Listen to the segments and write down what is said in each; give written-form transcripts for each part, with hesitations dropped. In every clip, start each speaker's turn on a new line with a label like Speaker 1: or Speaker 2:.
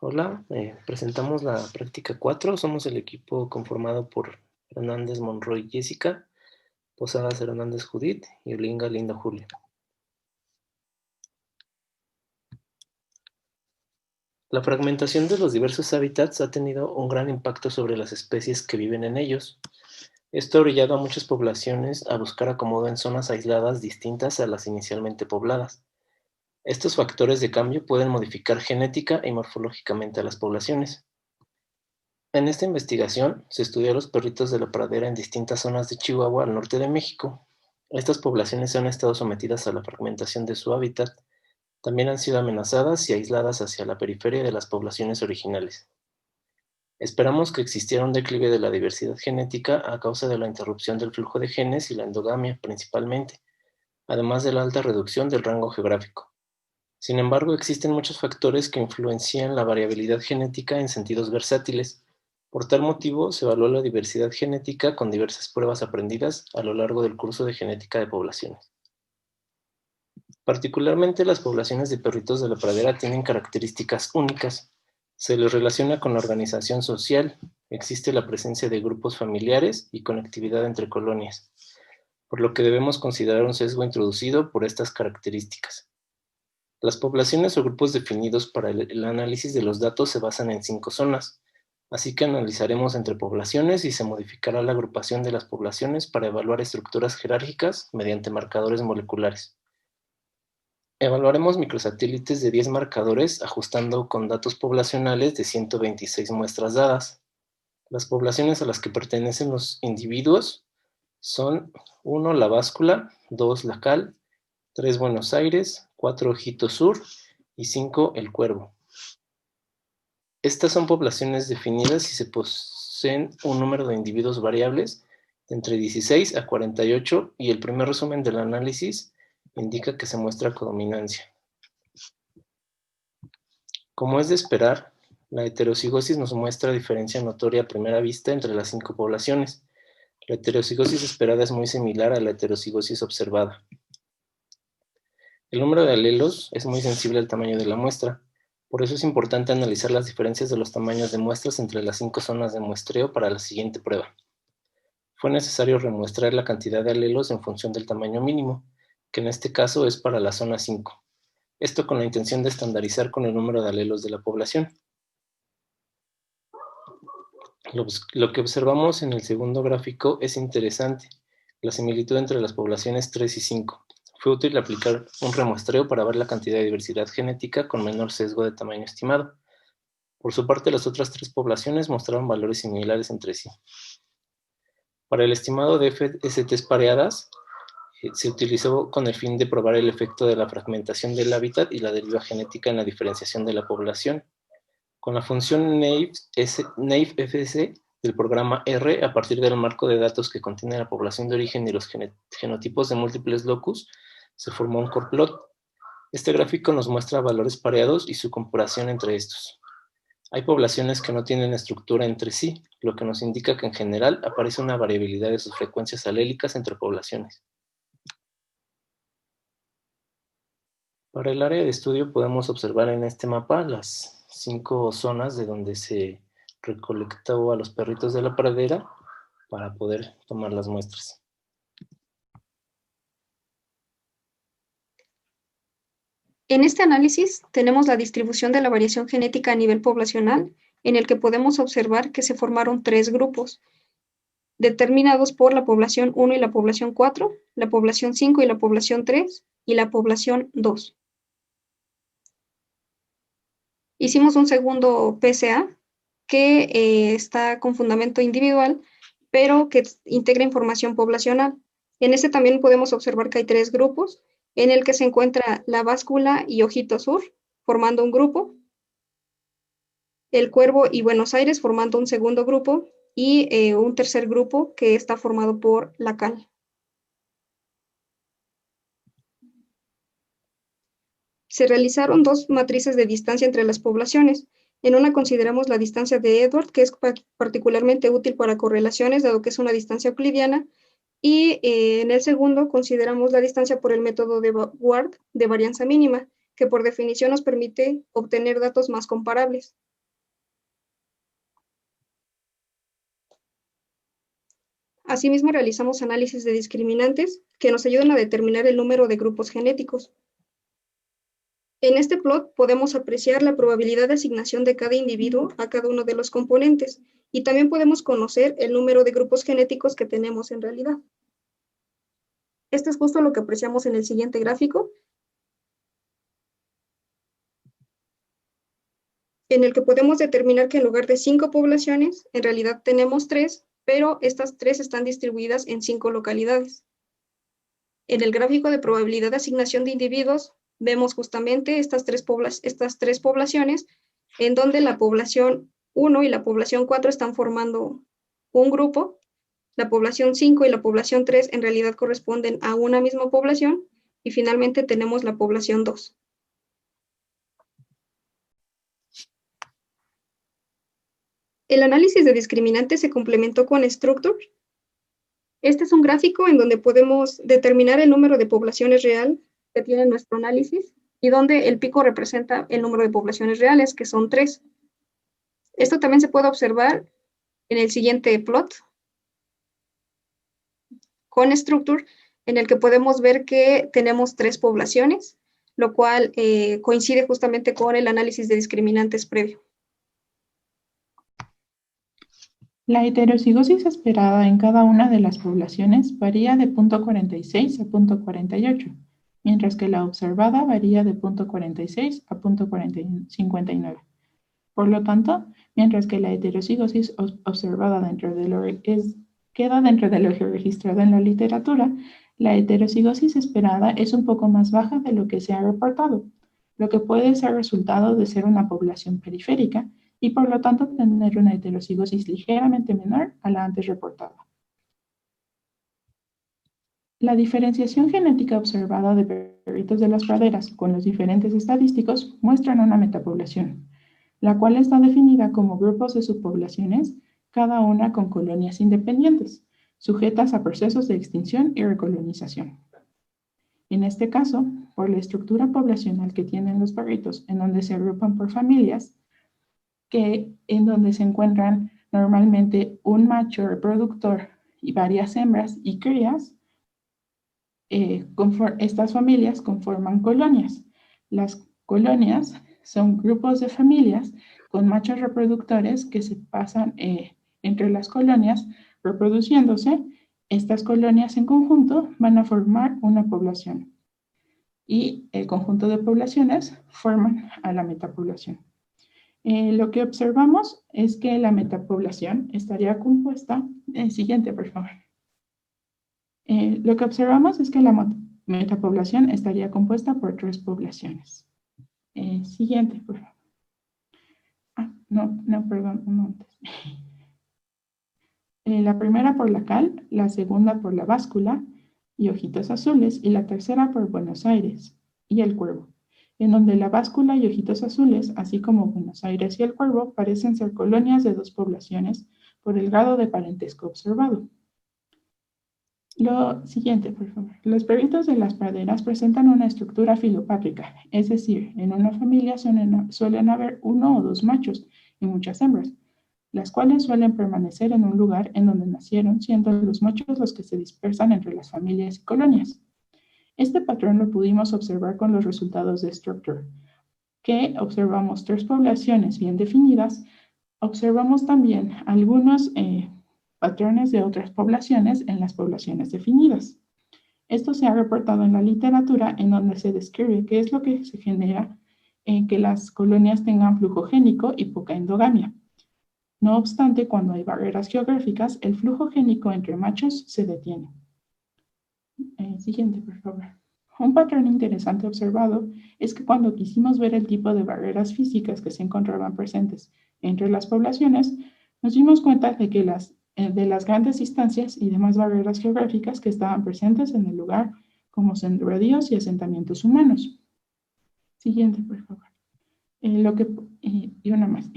Speaker 1: Hola, presentamos la práctica 4. Somos el equipo conformado por Hernández Monroy Jessica, Posadas Hernández Judith y Olinga Linda Julia. La fragmentación de los diversos hábitats ha tenido un gran impacto sobre las especies que viven en ellos. Esto ha orillado a muchas poblaciones a buscar acomodo en zonas aisladas distintas a las inicialmente pobladas. Estos factores de cambio pueden modificar genética y morfológicamente a las poblaciones. En esta investigación se estudió a los perritos de la pradera en distintas zonas de Chihuahua al norte de México. Estas poblaciones han estado sometidas a la fragmentación de su hábitat. También han sido amenazadas y aisladas hacia la periferia de las poblaciones originales. Esperamos que existiera un declive de la diversidad genética a causa de la interrupción del flujo de genes y la endogamia principalmente, además de la alta reducción del rango geográfico. Sin embargo, existen muchos factores que influencian la variabilidad genética en sentidos versátiles. Por tal motivo, se evaluó la diversidad genética con diversas pruebas aprendidas a lo largo del curso de genética de poblaciones. Particularmente las poblaciones de perritos de la pradera tienen características únicas. Se les relaciona con la organización social, existe la presencia de grupos familiares y conectividad entre colonias, por lo que debemos considerar un sesgo introducido por estas características. Las poblaciones o grupos definidos para el análisis de los datos se basan en 5 zonas, así que analizaremos entre poblaciones y se modificará la agrupación de las poblaciones para evaluar estructuras jerárquicas mediante marcadores moleculares. Evaluaremos microsatélites de 10 marcadores ajustando con datos poblacionales de 126 muestras dadas. Las poblaciones a las que pertenecen los individuos son 1 La Báscula, 2 La Cal, 3 Buenos Aires, 4 Ojito Sur y 5 El Cuervo. Estas son poblaciones definidas si se poseen un número de individuos variables de entre 16 a 48 y el primer resumen del análisis indica que se muestra codominancia. Como es de esperar, la heterocigosis nos muestra diferencia notoria a primera vista entre las 5 poblaciones. La heterocigosis esperada es muy similar a la heterocigosis observada. El número de alelos es muy sensible al tamaño de la muestra, por eso es importante analizar las diferencias de los tamaños de muestras entre las 5 zonas de muestreo para la siguiente prueba. Fue necesario remuestrar la cantidad de alelos en función del tamaño mínimo, que en este caso es para la zona 5. Esto con la intención de estandarizar con el número de alelos de la población. Lo que observamos en el segundo gráfico es interesante, la similitud entre las poblaciones 3 y 5. Fue útil aplicar un remuestreo para ver la cantidad de diversidad genética con menor sesgo de tamaño estimado. Por su parte, las otras 3 poblaciones mostraron valores similares entre sí. Para el estimado de FSTs pareadas, se utilizó con el fin de probar el efecto de la fragmentación del hábitat y la deriva genética en la diferenciación de la población. Con la función NAIF-FS del programa R, a partir del marco de datos que contiene la población de origen y los genotipos de múltiples locus, se formó un core plot. Este gráfico nos muestra valores pareados y su comparación entre estos. Hay poblaciones que no tienen estructura entre sí, lo que nos indica que en general aparece una variabilidad de sus frecuencias alélicas entre poblaciones. Para el área de estudio podemos observar en este mapa las 5 zonas de donde se recolectó a los perritos de la pradera para poder tomar las muestras.
Speaker 2: En este análisis tenemos la distribución de la variación genética a nivel poblacional, en el que podemos observar que se formaron 3 grupos, determinados por la población 1 y la población 4, la población 5 y la población 3, y la población 2. Hicimos un segundo PSA que está con fundamento individual, pero que integra información poblacional. En este también podemos observar que hay 3 grupos, en el que se encuentra La Báscula y Ojito Sur, formando un grupo, El Cuervo y Buenos Aires formando un segundo grupo, y un tercer grupo que está formado por La Cal. Se realizaron 2 matrices de distancia entre las poblaciones. En una consideramos la distancia de Edward, que es particularmente útil para correlaciones, dado que es una distancia euclidiana, y en el segundo consideramos la distancia por el método de Ward de varianza mínima, que por definición nos permite obtener datos más comparables. Asimismo, realizamos análisis de discriminantes que nos ayudan a determinar el número de grupos genéticos. En este plot podemos apreciar la probabilidad de asignación de cada individuo a cada uno de los componentes y también podemos conocer el número de grupos genéticos que tenemos en realidad. Esto es justo lo que apreciamos en el siguiente gráfico, en el que podemos determinar que en lugar de 5 poblaciones, en realidad tenemos 3, pero estas 3 están distribuidas en 5 localidades. En el gráfico de probabilidad de asignación de individuos, vemos justamente estas tres poblaciones, en donde la población 1 y la población 4 están formando un grupo, la población 5 y la población 3 en realidad corresponden a una misma población, y finalmente tenemos la población 2. El análisis de discriminantes se complementó con Structure. Este es un gráfico en donde podemos determinar el número de poblaciones real que tiene nuestro análisis y donde el pico representa el número de poblaciones reales, que son 3. Esto también se puede observar en el siguiente plot con Structure, en el que podemos ver que tenemos 3 poblaciones, lo cual coincide justamente con el análisis de discriminantes previo.
Speaker 3: La heterocigosis esperada en cada una de las poblaciones varía de 0.46 a 0.48, mientras que la observada varía de 0.46 a 0.59. Por lo tanto, mientras que la heterocigosis observada queda dentro de lo registrado en la literatura, la heterocigosis esperada es un poco más baja de lo que se ha reportado, lo que puede ser resultado de ser una población periférica y por lo tanto tener una heterocigosis ligeramente menor a la antes reportada. La diferenciación genética observada de perritos de las praderas con los diferentes estadísticos muestran una metapoblación, la cual está definida como grupos de subpoblaciones, cada una con colonias independientes, sujetas a procesos de extinción y recolonización. En este caso, por la estructura poblacional que tienen los perritos, en donde se agrupan por familias, en donde se encuentran normalmente un macho reproductor y varias hembras y crías, estas familias conforman colonias. Las colonias son grupos de familias con machos reproductores que se pasan entre las colonias reproduciéndose. Estas colonias en conjunto van a formar una población y el conjunto de poblaciones forman a la metapoblación. Lo que observamos es que la metapoblación estaría compuesta, siguiente por favor. Lo que observamos es que la metapoblación estaría compuesta por 3 poblaciones. Siguiente, por favor. Perdón, uno antes. La primera por la cal, la segunda por la báscula y Ojitos Azules, y la tercera por Buenos Aires y el Cuervo, en donde la báscula y Ojitos Azules, así como Buenos Aires y el Cuervo, parecen ser colonias de 2 poblaciones por el grado de parentesco observado. Lo siguiente, por favor. Los perritos de las praderas presentan una estructura filopátrica, es decir, en una familia suelen haber 1 o 2 machos y muchas hembras, las cuales suelen permanecer en un lugar en donde nacieron, siendo los machos los que se dispersan entre las familias y colonias. Este patrón lo pudimos observar con los resultados de Structure, que observamos 3 poblaciones bien definidas. Observamos también algunos patrones de otras poblaciones en las poblaciones definidas. Esto se ha reportado en la literatura, en donde se describe qué es lo que se genera en que las colonias tengan flujo génico y poca endogamia. No obstante, cuando hay barreras geográficas, el flujo génico entre machos se detiene. Siguiente, por favor. Un patrón interesante observado es que cuando quisimos ver el tipo de barreras físicas que se encontraban presentes entre las poblaciones, nos dimos cuenta de que de las grandes distancias y demás barreras geográficas que estaban presentes en el lugar, como sembradíos y asentamientos humanos. Siguiente, por favor. Y una más.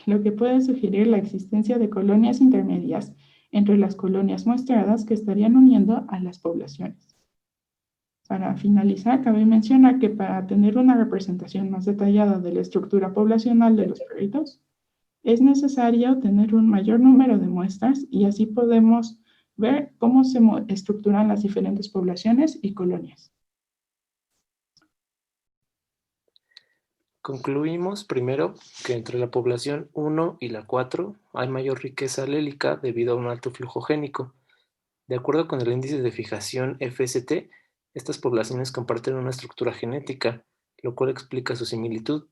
Speaker 3: Lo que puede sugerir la existencia de colonias intermedias entre las colonias muestradas que estarían uniendo a las poblaciones. Para finalizar, cabe mencionar que para tener una representación más detallada de la estructura poblacional de los perritos, es necesario tener un mayor número de muestras y así podemos ver cómo se estructuran las diferentes poblaciones y colonias.
Speaker 1: Concluimos primero que entre la población 1 y la 4 hay mayor riqueza alélica debido a un alto flujo génico. De acuerdo con el índice de fijación FST, estas poblaciones comparten una estructura genética, lo cual explica su similitud.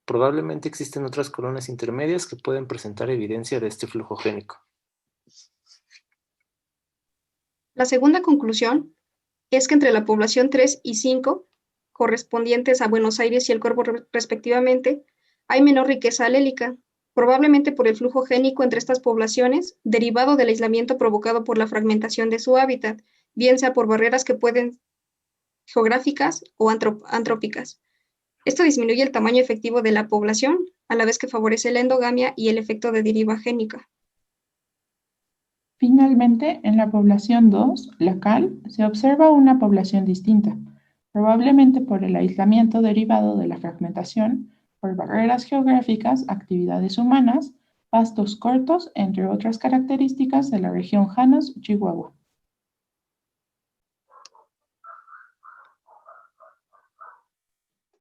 Speaker 1: Probablemente existen otras colonias intermedias que pueden presentar evidencia de este flujo génico.
Speaker 2: La segunda conclusión es que entre la población 3 y 5, correspondientes a Buenos Aires y el Cuervo respectivamente, hay menor riqueza alélica, probablemente por el flujo génico entre estas poblaciones, derivado del aislamiento provocado por la fragmentación de su hábitat, bien sea por barreras que pueden geográficas o antrópicas. Esto disminuye el tamaño efectivo de la población, a la vez que favorece la endogamia y el efecto de deriva génica.
Speaker 3: Finalmente, en la población 2, la cal, se observa una población distinta, probablemente por el aislamiento derivado de la fragmentación, por barreras geográficas, actividades humanas, pastos cortos, entre otras características de la región Llanos, Chihuahua.